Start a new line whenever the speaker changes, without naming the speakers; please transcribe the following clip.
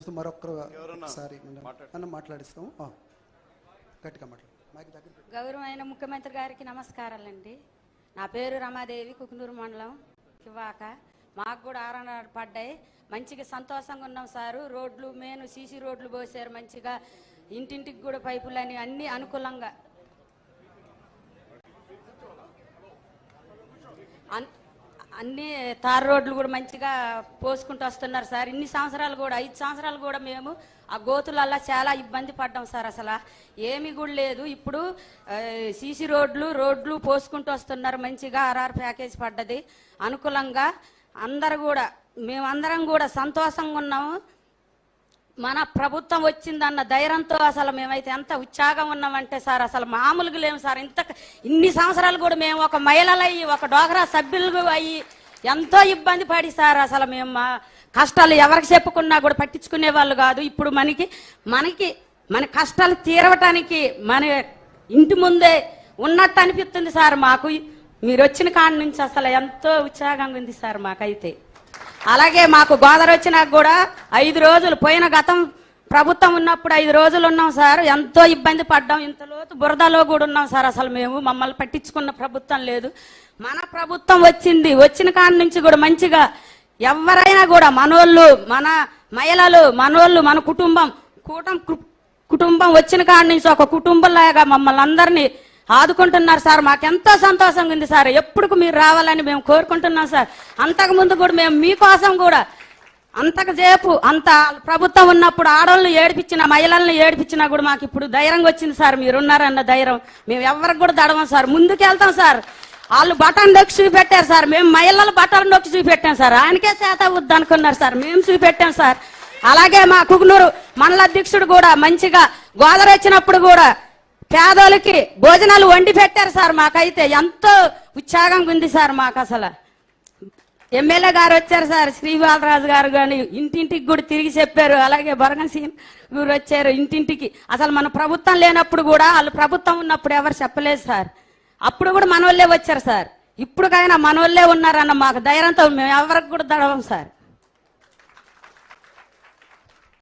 మరొకసారి మాట్లాడిస్తాం. గట్టిగా
గౌరవమైన ముఖ్యమంత్రి గారికి నమస్కారాలండి. నా పేరు రమాదేవి, కుకునూరు మండలం కివాక. మాకు కూడా ఆరణాలు పడ్డాయి, మంచిగా సంతోషంగా ఉన్నాం సారు. రోడ్లు మెయిన్ సీసీ రోడ్లు పోసారు, మంచిగా ఇంటింటికి కూడా పైపులని అన్ని అనుకూలంగా అన్ని తార్ రోడ్లు కూడా మంచిగా పోసుకుంటూ వస్తున్నారు సార్. ఇన్ని సంవత్సరాలు కూడా 5 సంవత్సరాలు కూడా మేము ఆ గోతులల్లా చాలా ఇబ్బంది పడ్డాం సార్. అసలు ఏమి కూడా లేదు. ఇప్పుడు సీసీ రోడ్లు పోసుకుంటూ వస్తున్నారు, మంచిగా ఆర్ఆర్ ప్యాకేజ్ పడ్డది అనుకూలంగా. మేమందరం కూడా సంతోషంగా ఉన్నాము. మన ప్రభుత్వం వచ్చిందన్న ధైర్యంతో అసలు మేమైతే ఎంత ఉత్సాహంగా ఉన్నామంటే సార్, అసలు మామూలుగా లేము సార్. ఇన్ని సంవత్సరాలు కూడా మేము ఒక మహిళలు అయ్యి, ఒక డోగ్రా సభ్యులు అయ్యి ఎంతో ఇబ్బంది పడి సార్. అసలు మేము మా కష్టాలు ఎవరికి చెప్పుకున్నా కూడా పట్టించుకునే వాళ్ళు కాదు. ఇప్పుడు మన కష్టాలు తీరవటానికి మన ఇంటి ముందే ఉన్నట్టు అనిపిస్తుంది సార్ మాకు. మీరు వచ్చిన కాడి నుంచి అసలు ఎంతో ఉత్సాహంగా ఉంది సార్ మాకైతే. అలాగే మాకు గోదావరి వచ్చినాక కూడా 5 రోజులు పోయిన గతం ప్రభుత్వం ఉన్నప్పుడు 5 రోజులు ఉన్నాం సార్. ఎంతో ఇబ్బంది పడ్డాం, ఇంత లోతు బురదలో కూడా ఉన్నాం సార్. అసలు మమ్మల్ని పట్టించుకున్న ప్రభుత్వం లేదు. మన ప్రభుత్వం వచ్చిన కాడి నుంచి కూడా మంచిగా ఎవరైనా కూడా మనోళ్ళు, మన మహిళలు, మనోళ్ళు, మన కుటుంబం వచ్చిన కాడి నుంచి ఒక కుటుంబంలాగా మమ్మల్ని అందరినీ ఆదుకుంటున్నారు సార్. మాకెంతో సంతోషంగా ఉంది సార్. ఎప్పుడు మీరు రావాలని మేము కోరుకుంటున్నాం సార్. అంతకుముందు కూడా మేము మీకోసం కూడా అంత ప్రభుత్వం ఉన్నప్పుడు ఆడవాళ్ళని ఏడిపించిన, మహిళల్ని ఏడిపించినా కూడా మాకు ఇప్పుడు ధైర్యంగా వచ్చింది సార్. మీరున్నారన్న ధైర్యం మేము ఎవరికి కూడా దడవం సార్. ముందుకెళ్తాం సార్. వాళ్ళు బటన్ నొక్కి చూపెట్టారు సార్, మేము మహిళలు బటన్ నొక్కి చూపెట్టాం సార్. ఆయనకే చేత వద్దు అనుకున్నారు సార్, మేము చూపెట్టాం సార్. అలాగే మా కుకునూరు మండల అధ్యక్షుడు కూడా మంచిగా గోదావరి వచ్చినప్పుడు కూడా పేదోళ్ళకి భోజనాలు వండి పెట్టారు సార్. మాకైతే ఎంతో ఉత్సాహంగా ఉంది సార్. మాకు అసలు ఎమ్మెల్యే గారు వచ్చారు సార్, శ్రీబాలరాజు గారు కానీ ఇంటింటికి కూడా తిరిగి చెప్పారు. అలాగే బొరగన్ సీన్ గారు వచ్చారు ఇంటింటికి. అసలు మన ప్రభుత్వం లేనప్పుడు కూడా, వాళ్ళు ప్రభుత్వం ఉన్నప్పుడు ఎవరు చెప్పలేదు సార్. అప్పుడు కూడా మనోళ్ళే వచ్చారు సార్. ఇప్పుడుకైనా మనోళ్ళే ఉన్నారన్న మాకు ధైర్యంతో మేము ఎవరికి కూడా దడవం సార్.